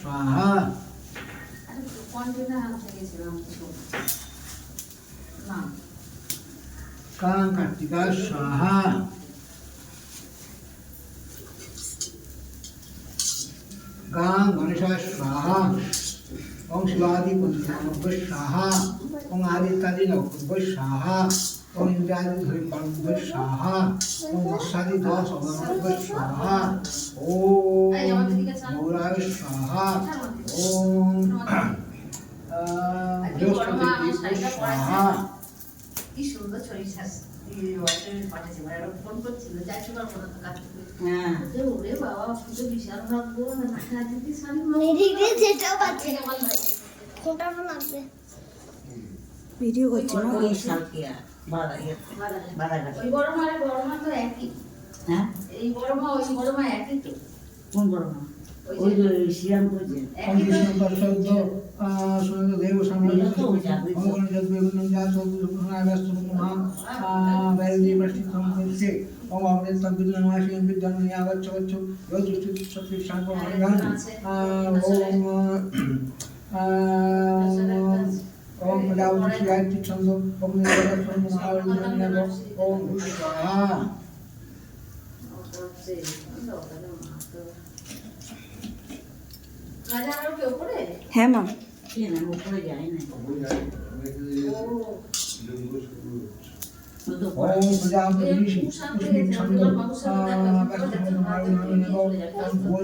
स्वाहा कां कार्तिका स्वाहा गां गणेशा स्वाहा ओम शिवादि पंचामृत स्वाहा ओम आदित्यादि नवग्रह स्वाहा ओम इंद्रादि धूमग्रह स्वाहा ओम मत्स्यादि दश अवग्रह स्वाहा ओम गौराय स्वाहा ओम बृहस्पति स्वाहा কি সুন্দর শরীর স্বাস্থ্য পাঠাচ্ছে মানে ফোন করছিল যাইতে পারবো না তো কাছে হ্যাঁ যে ওরে বাবা পুজো বিশাল ভাগ্য না দিদি শাড়ি মেরিকে যেটাও পাচ্ছে কোনটা লাগবে ভিডিও করছি না ওই সালকিয়া বাদাঘাট ওই বড় মা তো একই হ্যাঁ এই বড় মা ওই বড় মা একই তো কোন বড় মা ওই যে শ্রীরামপুর যে ओम कृष्ण परशुद्ध सुनंद देव समाज ओम गण जग बेगुन जा सब सुनाय व्यस्त महान वैद्य प्रति संपत्ति ओम अमृत संबित नमाशि विद्यान यावच्च वच्च यो दृष्टि सत्य शांत ओम प्रजापति शिवाय छंद ओम निरंतर महावीर ओम स्वाहा রাজা আর কেউ করে হ্যাঁ মা কে না উপরে যায় না ओम प्रजापति शिवाय छंद